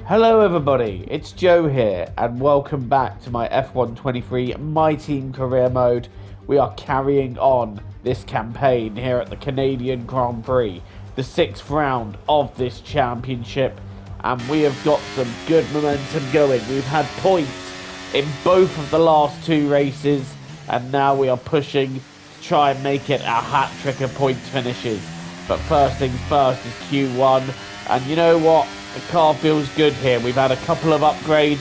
Hello everybody, it's Joe here and welcome back to my F1 My Team career mode. We are carrying on this campaign here at the Canadian Grand Prix, the 6th round of this championship, and we have got some good momentum going. We've had points in both of the last two races and now we are pushing to try and make it a hat-trick of points finishes. But first things first is Q1, and you know what? The car feels good here. We've had a couple of upgrades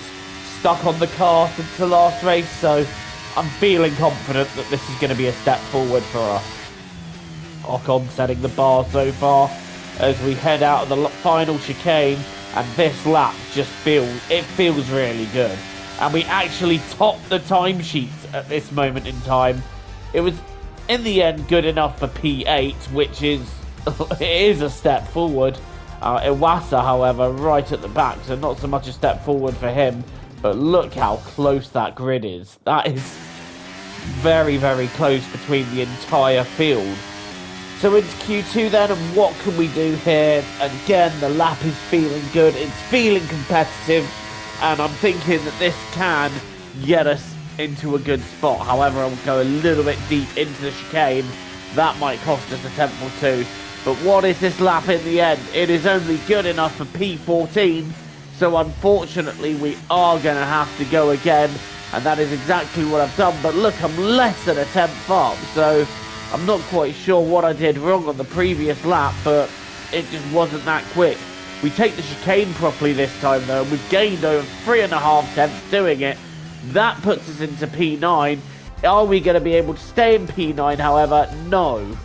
stuck on the car since the last race, so I'm feeling confident that this is going to be a step forward for us. Ocon setting the bar so far as we head out of the final chicane, and this lap just feels really good. And we actually topped the timesheets at this moment in time. It was in the end good enough for P8, which is it is a step forward. Iwasa, however, right at the back, so not so much a step forward for him, but look how close that grid is. That is very, very close between the entire field. So into Q2 then, and what can we do here? And again, the lap is feeling good, it's feeling competitive, and I'm thinking that this can get us into a good spot. However, I'll go a little bit deep into the chicane. That might cost us a tenth or two. But what is this lap in the end? It is only good enough for P14, so unfortunately we are going to have to go again, and that is exactly what I've done. But look, I'm less than a tenth up, so I'm not quite sure what I did wrong on the previous lap, but it just wasn't that quick. We take the chicane properly this time though, and we've gained over 3.5 tenths doing it. That puts us into P9. Are we going to be able to stay in P9, however? No.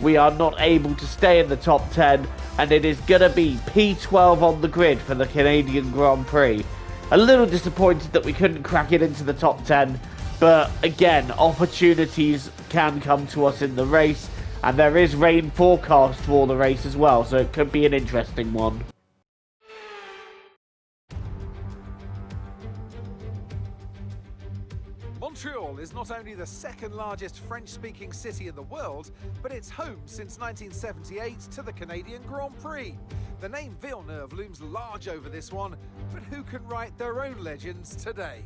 We are not able to stay in the top 10, and it is going to be P12 on the grid for the Canadian Grand Prix. A little disappointed that we couldn't crack it into the top 10, but again, opportunities can come to us in the race, and there is rain forecast for the race as well, so it could be an interesting one. Montreal is not only the second largest French-speaking city in the world, but it's home since 1978 to the Canadian Grand Prix. The name Villeneuve looms large over this one, but who can write their own legends today?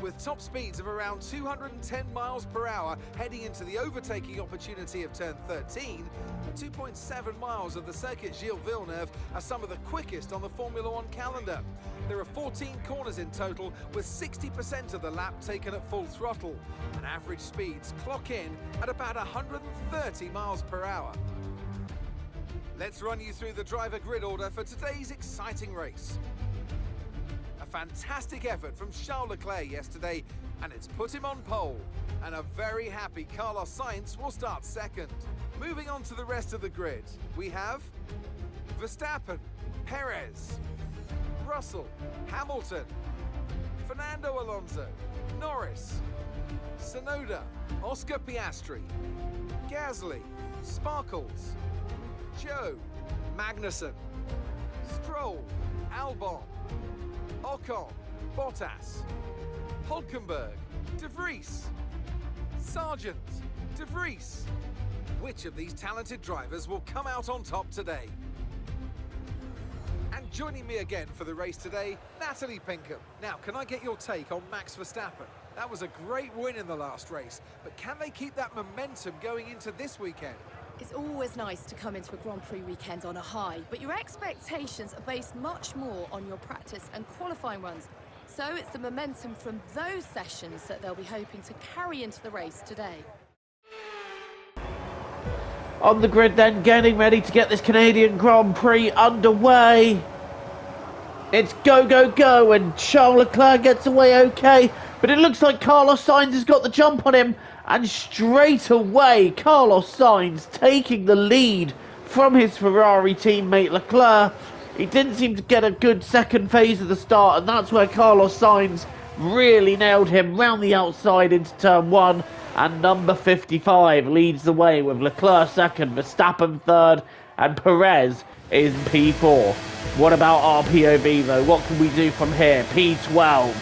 With top speeds of around 210 miles per hour heading into the overtaking opportunity of turn 13, 2.7 miles of the circuit Gilles Villeneuve are some of the quickest on the Formula One calendar. There are 14 corners in total, with 60% of the lap taken at full throttle, and average speeds clock in at about 130 miles per hour. Let's run you through the driver grid order for today's exciting race. A fantastic effort from Charles Leclerc yesterday, and it's put him on pole. And a very happy Carlos Sainz will start second. Moving on to the rest of the grid, we have Verstappen, Perez, Russell, Hamilton, Fernando Alonso, Norris, Tsunoda, Oscar Piastri, Gasly, Sparkles, Joe, Magnussen, Stroll, Albon, Ocon, Bottas, Hulkenberg, De Vries, Sargent, De Vries. Which of these talented drivers will come out on top today? And joining me again for the race today, Natalie Pinkham. Now, can I get your take on Max Verstappen? That was a great win in the last race, but can they keep that momentum going into this weekend? It's always nice to come into a Grand Prix weekend on a high, but your expectations are based much more on your practice and qualifying runs. So it's the momentum from those sessions that they'll be hoping to carry into the race today. On the grid then, getting ready to get this Canadian Grand Prix underway. It's go, go, go, and Charles Leclerc gets away okay, but it looks like Carlos Sainz has got the jump on him. And straight away, Carlos Sainz taking the lead from his Ferrari teammate Leclerc. He didn't seem to get a good second phase of the start, and that's where Carlos Sainz really nailed him round the outside into turn 1. And number 55 leads the way with Leclerc second, Verstappen third, and Perez in P4. What about our POV though? What can we do from here? P12.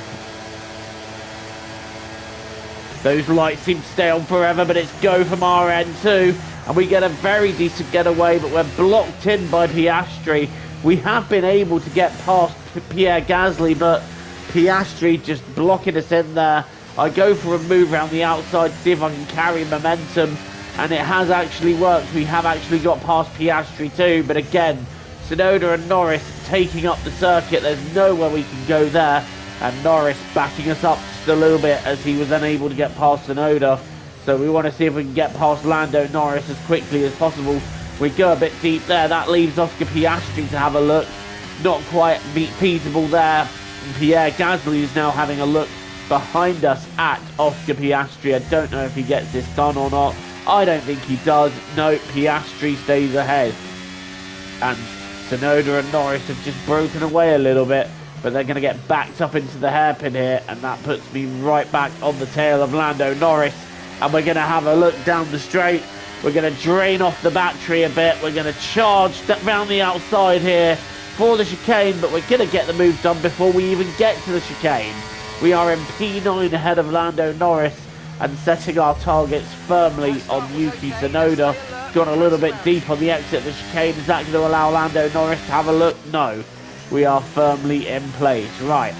Those lights seem to stay on forever, but it's go from our end too. and we get a very decent getaway, but we're blocked in by Piastri. We have been able to get past Pierre Gasly, but Piastri just blocking us in there. I go for a move around the outside to see if I can carry momentum, and it has actually worked. We have actually got past Piastri too, but again, Tsunoda and Norris taking up the circuit. There's nowhere we can go there, and Norris backing us up just a little bit as he was unable to get past Tsunoda. So we want to see if we can get past Lando Norris as quickly as possible. We go a bit deep there. That leaves Oscar Piastri to have a look. Not quite feasible there. And Pierre Gasly is now having a look behind us at Oscar Piastri. I don't know if he gets this done or not. I don't think he does. No, Piastri stays ahead. And Tsunoda and Norris have just broken away a little bit, but they're going to get backed up into the hairpin here, and that puts me right back on the tail of Lando Norris. And we're going to have a look down the straight. We're going to drain off the battery a bit. We're going to charge round the outside here for the chicane, but we're going to get the move done before we even get to the chicane. We are in P9 ahead of Lando Norris and setting our targets firmly on Yuki Tsunoda. Gone a little bit deep on the exit of the chicane. Is that going to allow Lando Norris to have a look? No. We are firmly in place. Right.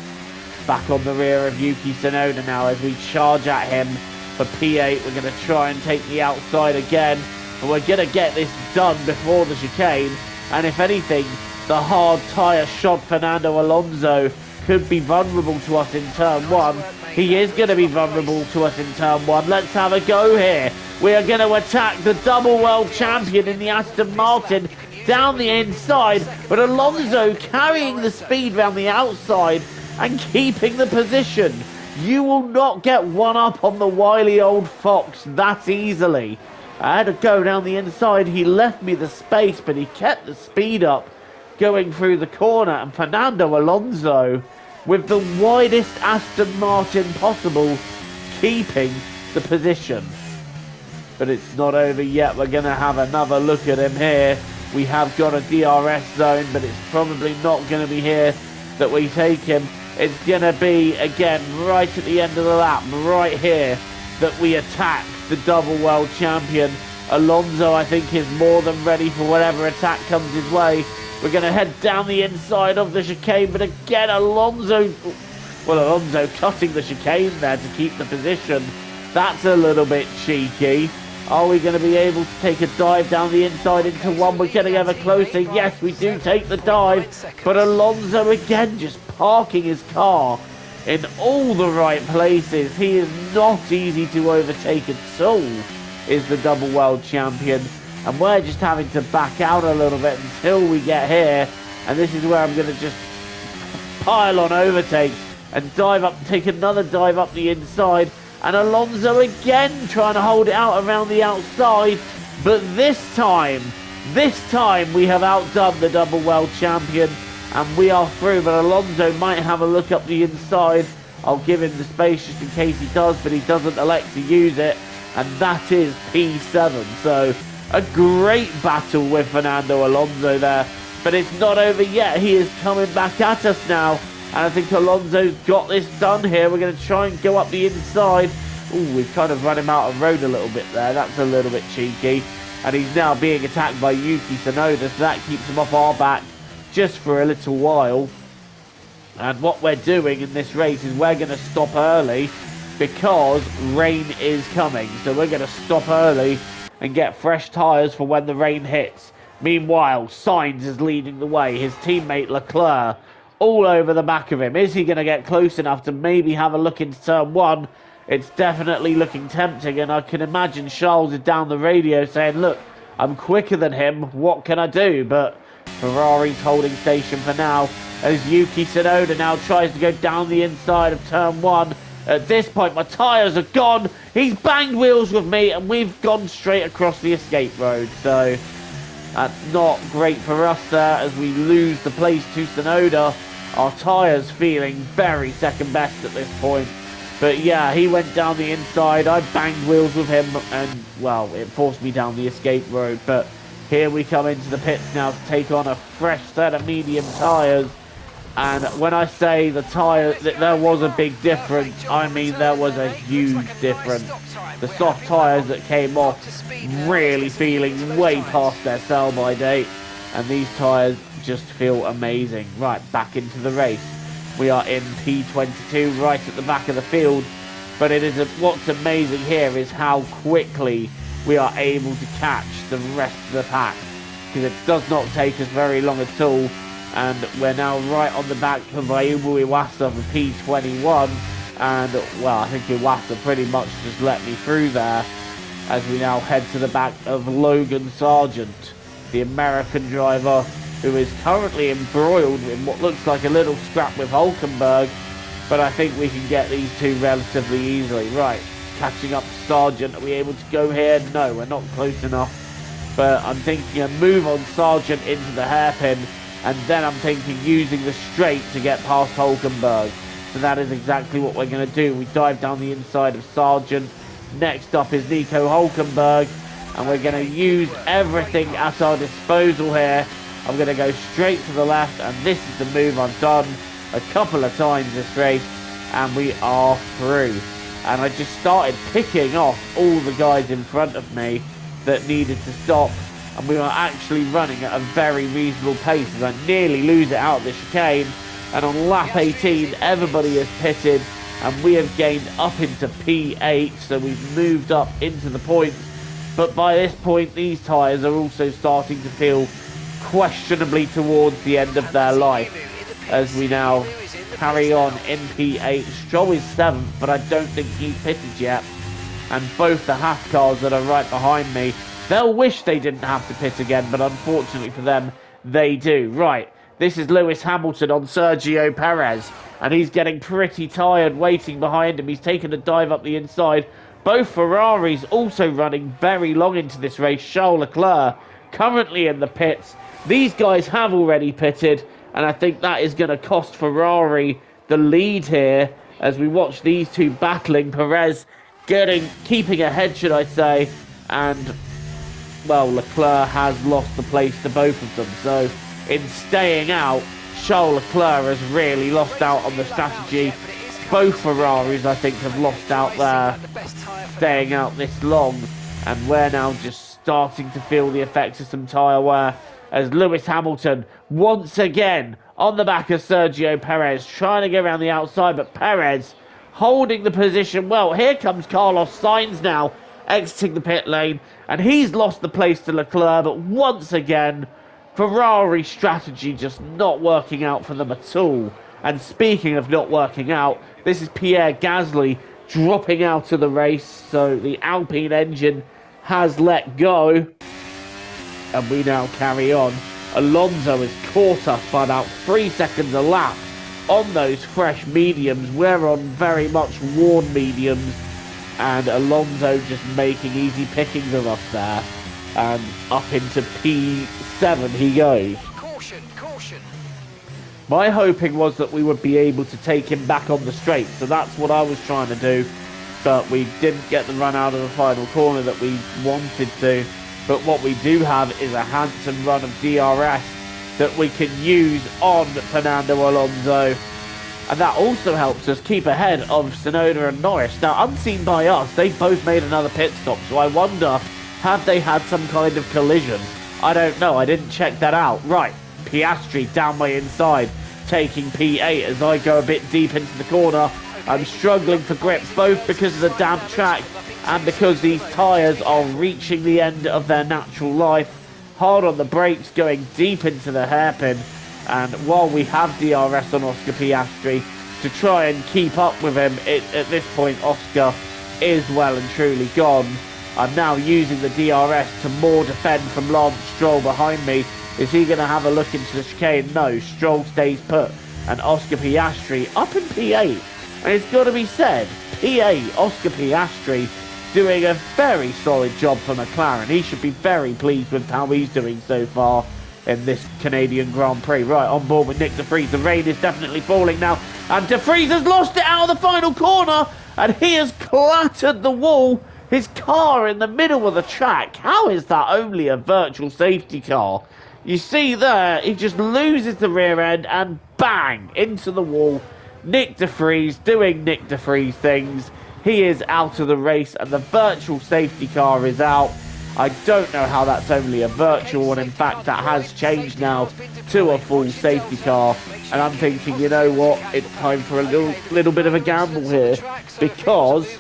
Back on the rear of Yuki Tsunoda now as we charge at him for P8. We're going to try and take the outside again, and we're going to get this done before the chicane. And if anything, the hard tyre shod Fernando Alonso could be vulnerable to us in turn one. He is going to be vulnerable to us in turn one. Let's have a go here. We are going to attack the double world champion in the Aston Martin down the inside, but Alonso carrying the speed round the outside and keeping the position. You will not get one up on the wily old fox that easily. I had to go down the inside. He left me the space, but he kept the speed up going through the corner. And Fernando Alonso, with the widest Aston Martin possible, keeping the position. But it's not over yet. We're going to have another look at him here. We have got a DRS zone, but it's probably not going to be here that we take him. It's going to be, again, right at the end of the lap, right here, that we attack the double world champion. Alonso, I think, is more than ready for whatever attack comes his way. We're going to head down the inside of the chicane, but again, Alonso cutting the chicane there to keep the position. That's a little bit cheeky. Are we going to be able to take a dive down the inside into one? We're getting ever closer. Yes, we do take the dive. But Alonso again just parking his car in all the right places. He is not easy to overtake at all, is the double world champion. And we're just having to back out a little bit until we get here. And this is where I'm going to just pile on overtake and dive up, take another dive up the inside. And Alonso again trying to hold it out around the outside. But this time we have outdone the double world champion and we are through. But Alonso might have a look up the inside. I'll give him the space just in case he does, but he doesn't elect to use it. And that is P7. So a great battle with Fernando Alonso there. But it's not over yet. He is coming back at us now. And I think Alonso's got this done here. We're going to try and go up the inside. Ooh, we've kind of run him out of road a little bit there. That's a little bit cheeky. And he's now being attacked by Yuki Tsunoda, so that keeps him off our back just for a little while. And what we're doing in this race is we're going to stop early because rain is coming. So we're going to stop early and get fresh tyres for when the rain hits. Meanwhile, Sainz is leading the way. His teammate Leclerc all over the back of him. Is he going to get close enough to maybe have a look into turn one? It's definitely looking tempting, and I can imagine Charles is down the radio saying, look, I'm quicker than him, what can I do? But Ferrari's holding station for now, as Yuki Tsunoda now tries to go down the inside of turn one. At this point, my tyres are gone. He's banged wheels with me, and we've gone straight across the escape road. So that's not great for us there, as we lose the place to Tsunoda. Our tyres feeling very second best at this point. But yeah, he went down the inside. I banged wheels with him, and well, it forced me down the escape road. But here we come into the pits now to take on a fresh set of medium tyres. And when I say the tyre, that there was a big difference, I mean there was a huge difference. The soft tyres that came off really feeling way past their sell-by date, and these tyres just feel amazing. Right, back into the race. We are in P22, right at the back of the field, but what's amazing here is how quickly we are able to catch the rest of the pack, because it does not take us very long at all. And we're now right on the back of Iwasa for P21. And, well, I think Iwasa pretty much just let me through there as we now head to the back of Logan Sargent, the American driver who is currently embroiled in what looks like a little scrap with Hulkenberg. But I think we can get these two relatively easily. Right, catching up to Sargent. Are we able to go here? No, we're not close enough. But I'm thinking a move on Sargent into the hairpin. And then I'm thinking using the straight to get past Hulkenberg. So that is exactly what we're going to do. We dive down the inside of Sargent. Next up is Nico Hulkenberg. And we're going to use everything at our disposal here. I'm going to go straight to the left. And this is the move I've done a couple of times this race. And we are through. And I just started picking off all the guys in front of me that needed to stop. And we are actually running at a very reasonable pace as I nearly lose it out of the chicane. And on lap 18, everybody is pitted and we have gained up into P8, so we've moved up into the points. But by this point, these tyres are also starting to feel questionably towards the end of their life as we now carry on in P8. Stroll is 7th, but I don't think he's pitted yet. And both the Haas cars that are right behind me, they'll wish they didn't have to pit again, but unfortunately for them, they do. Right, this is Lewis Hamilton on Sergio Perez, and he's getting pretty tired waiting behind him. He's taken a dive up the inside. Both Ferraris also running very long into this race. Charles Leclerc currently in the pits. These guys have already pitted, and I think that is going to cost Ferrari the lead here as we watch these two battling. Perez keeping ahead, should I say, and well, Leclerc has lost the place to both of them. So in staying out, Charles Leclerc has really lost out on the strategy. Both Ferraris, I think, have lost out there, staying out this long. And we're now just starting to feel the effects of some tyre wear as Lewis Hamilton, once again, on the back of Sergio Perez, trying to get around the outside, but Perez holding the position well. Here comes Carlos Sainz now, exiting the pit lane, and he's lost the place to Leclerc, but once again, Ferrari strategy just not working out for them at all. And speaking of not working out, this is Pierre Gasly dropping out of the race, so the Alpine engine has let go, and we now carry on. Alonso is caught us by about 3 seconds a lap on those fresh mediums. We're on very much worn mediums, and Alonso just making easy pickings of us there. And up into P7 he goes. Caution, caution. My hoping was that we would be able to take him back on the straight, so that's what I was trying to do. But we didn't get the run out of the final corner that we wanted to. But what we do have is a handsome run of DRS that we can use on Fernando Alonso. And that also helps us keep ahead of Tsunoda and Norris. Now, unseen by us, they both made another pit stop. So I wonder, have they had some kind of collision? I don't know. I didn't check that out. Right, Piastri down my inside, taking P8 as I go a bit deep into the corner. I'm struggling for grip, both because of the damp track and because these tyres are reaching the end of their natural life. Hard on the brakes, going deep into the hairpin. And while we have DRS on Oscar Piastri to try and keep up with him, at this point Oscar is well and truly gone. I'm now using the DRS to more defend from Lance Stroll behind me. Is he going to have a look into the chicane? No, Stroll stays put. And Oscar Piastri up in P8. And it's got to be said, P8, Oscar Piastri, doing a very solid job for McLaren. He should be very pleased with how he's doing so far in this Canadian Grand Prix. Right, on board with Nick De Vries. The rain is definitely falling now. And De Vries has lost it out of the final corner. And he has clattered the wall. His car in the middle of the track. How is that only a virtual safety car? You see there, he just loses the rear end and bang, into the wall. Nick de Vries doing Nick de Vries things. He is out of the race and the virtual safety car is out. I don't know how that's only a virtual one. In fact, that has changed now to a full safety car. And I'm thinking, you know what? It's time for a little bit of a gamble here, because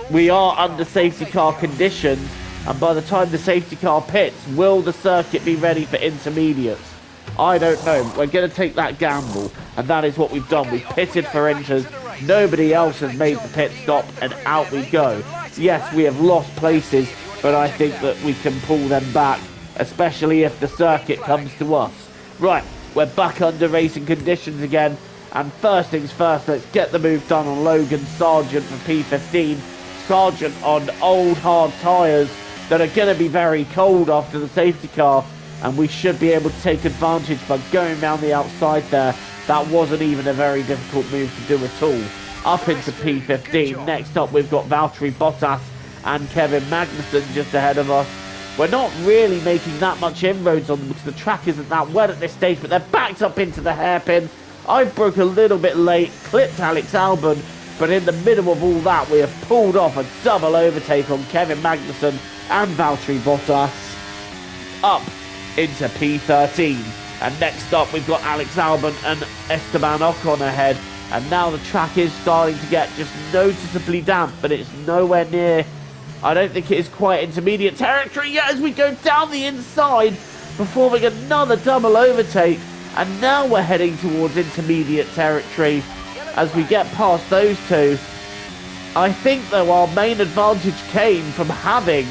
we are under safety car conditions. And by the time the safety car pits, will the circuit be ready for intermediates? I don't know. We're going to take that gamble, and that is what we've done. We've pitted for inters. Nobody else has made the pit stop, and out we go. Yes, we have lost places, but I think that we can pull them back, especially if the circuit comes to us. Right, we're back under racing conditions again, and first things first, let's get the move done on Logan Sargent for P15. Sargent on old hard tyres that are going to be very cold after the safety car, and we should be able to take advantage by going around the outside there. That wasn't even a very difficult move to do at all. Up into P15. Next up, we've got Valtteri Bottas and Kevin Magnussen just ahead of us. We're not really making that much inroads on them because the track isn't that wet at this stage, but they're backed up into the hairpin. I broke a little bit late, clipped Alex Albon, but in the middle of all that, we have pulled off a double overtake on Kevin Magnussen and Valtteri Bottas. Up into P13. And next up, we've got Alex Albon and Esteban Ocon ahead. And now the track is starting to get just noticeably damp, but it's nowhere near. I don't think it is quite intermediate territory yet as we go down the inside, performing another double overtake. And now we're heading towards intermediate territory as we get past those two. I think, though, our main advantage came from having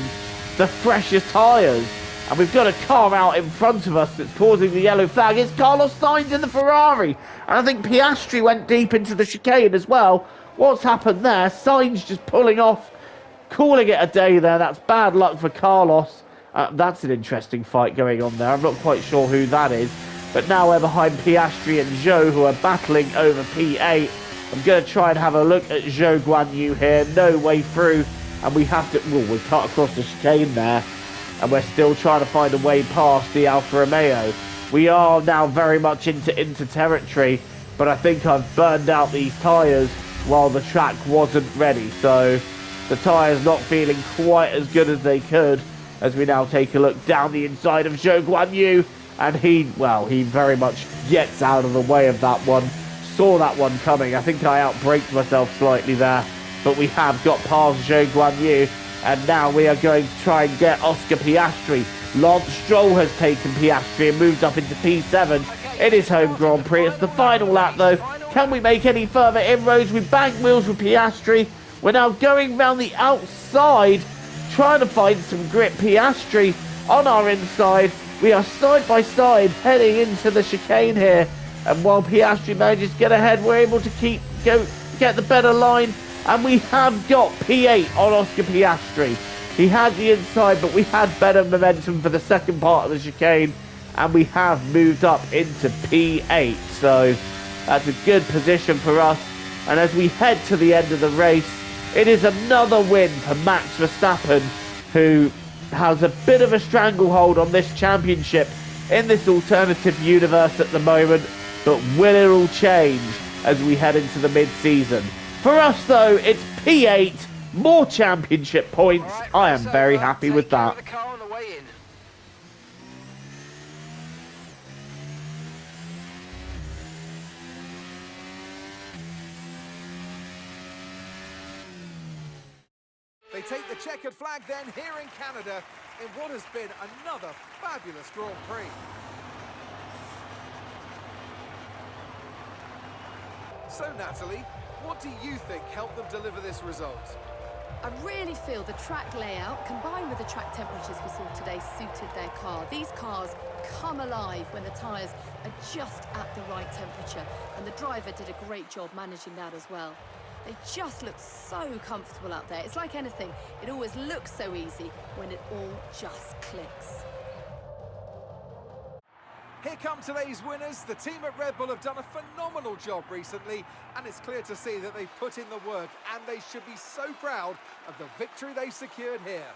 the fresher tyres. And we've got a car out in front of us that's causing the yellow flag. It's Carlos Sainz in the Ferrari. And I think Piastri went deep into the chicane as well. What's happened there? Sainz just pulling off, calling it a day there. That's bad luck for Carlos. That's an interesting fight going on there. I'm not quite sure who that is. But now we're behind Piastri and Zhou, who are battling over P8. I'm going to try and have a look at Zhou Guanyu here. No way through. And we have to... Well, we cut across the chicane there. And we're still trying to find a way past the Alfa Romeo. We are now very much into territory, but I think I've burned out these tyres while the track wasn't ready. So the tyres not feeling quite as good as they could, as we now take a look down the inside of Zhou Guanyu. And he very much gets out of the way of that one. Saw that one coming. I think I outbraked myself slightly there, but we have got past Zhou Guanyu. And now we are going to try and get Oscar Piastri. Lance Stroll has taken Piastri and moved up into P7. It is home Grand Prix. It's the final lap, though. Can we make any further inroads? We bang wheels with Piastri. We're now going round the outside, trying to find some grip. Piastri on our inside. We are side by side heading into the chicane here. And while Piastri manages to get ahead, we're able to get the better line. And we have got P8 on Oscar Piastri. He had the inside, but we had better momentum for the second part of the chicane. And we have moved up into P8. So that's a good position for us. And as we head to the end of the race, it is another win for Max Verstappen, who has a bit of a stranglehold on this championship in this alternative universe at the moment. But will it all change as we head into the mid-season? For us, though, it's P8, more championship points. Right, I am very happy with that. They take the checkered flag then here in Canada in what has been another fabulous Grand Prix. So, Natalie, what do you think helped them deliver this result? I really feel the track layout, combined with the track temperatures we saw today, suited their car. These cars come alive when the tyres are just at the right temperature, and the driver did a great job managing that as well. They just look so comfortable out there. It's like anything, it always looks so easy when it all just clicks. Here come today's winners. The team at Red Bull have done a phenomenal job recently, and it's clear to see that they've put in the work, and they should be so proud of the victory they secured here.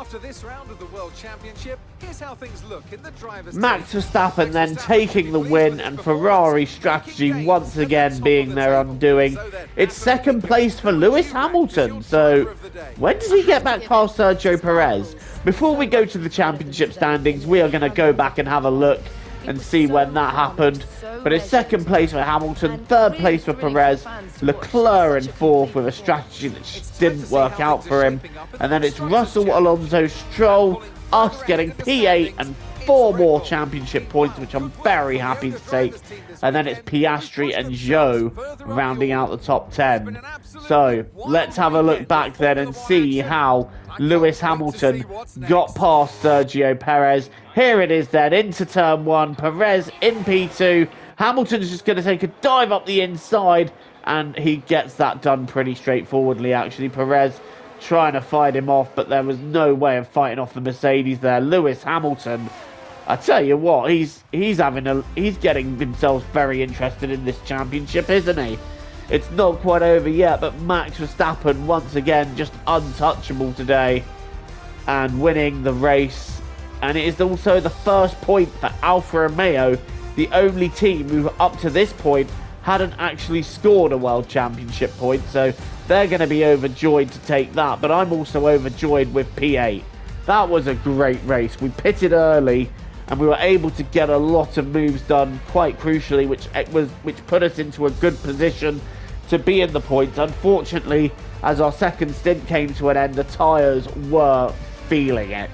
After this round of the World Championship, here's how things look in the driver's Max table. Verstappen then taking the win, and Ferrari strategy once again being their undoing. It's second place for Lewis Hamilton, so when does he get back past Sergio Perez? Before we go to the championship standings, we are going to go back and have a look and see when that happened. But it's second place for Hamilton, third place for Perez, Leclerc in fourth with a strategy that just didn't work out for him. And then it's Russell, Alonso, Stroll, us getting P8 and 4 more championship points, which I'm very happy to take. And then it's Piastri and Zhou rounding out the top 10. So let's have a look back then and see how Lewis Hamilton got past Sergio Perez. Here it is then, into turn 1, Perez in P2. Hamilton's just going to take a dive up the inside, and he gets that done pretty straightforwardly, actually. Perez trying to fight him off, but there was no way of fighting off the Mercedes there. Lewis Hamilton, I tell you what, he's getting himself very interested in this championship, isn't he? It's not quite over yet, but Max Verstappen once again just untouchable today and winning the race. And it is also the first point for Alfa Romeo, the only team who up to this point hadn't actually scored a World Championship point, so they're going to be overjoyed to take that. But I'm also overjoyed with P8. That was a great race. We pitted early, and we were able to get a lot of moves done quite crucially, which put us into a good position to be in the points. Unfortunately, as our second stint came to an end, the tyres were feeling it.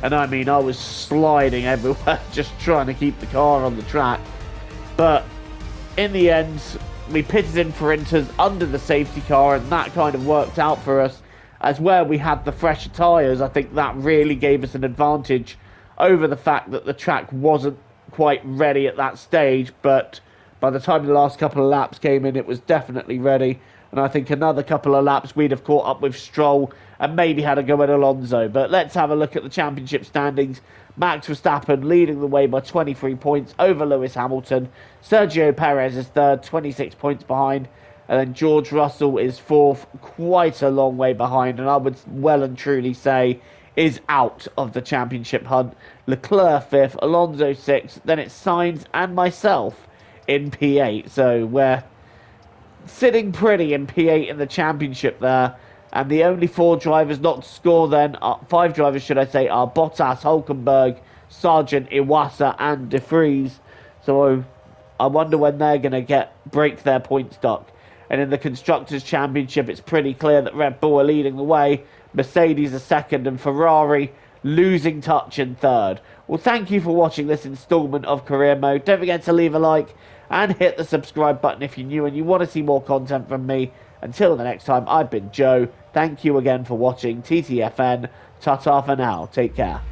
And I mean, I was sliding everywhere, just trying to keep the car on the track. But in the end, we pitted in for Inters under the safety car, and that kind of worked out for us. As where we had the fresher tyres, I think that really gave us an advantage over the fact that the track wasn't quite ready at that stage. But by the time the last couple of laps came in, it was definitely ready. And I think another couple of laps, we'd have caught up with Stroll and maybe had a go at Alonso. But let's have a look at the championship standings. Max Verstappen leading the way by 23 points over Lewis Hamilton. Sergio Perez is third, 26 points behind. And then George Russell is fourth, quite a long way behind. And I would well and truly say is out of the championship hunt. Leclerc fifth, Alonso sixth. Then it's Sainz and myself in P8. So we're sitting pretty in P8 in the championship there. And the only 4 drivers not to score then, 5 drivers should I say, are Bottas, Hulkenberg, Sargent, Iwasa and De Vries. So I wonder when they're going to break their point stock. And in the Constructors' Championship, it's pretty clear that Red Bull are leading the way. Mercedes are second and Ferrari losing touch in third. Well, thank you for watching this instalment of Career Mode. Don't forget to leave a like and hit the subscribe button if you're new and you want to see more content from me. Until the next time, I've been Joe. Thank you again for watching. TTFN. Ta-ta for now. Take care.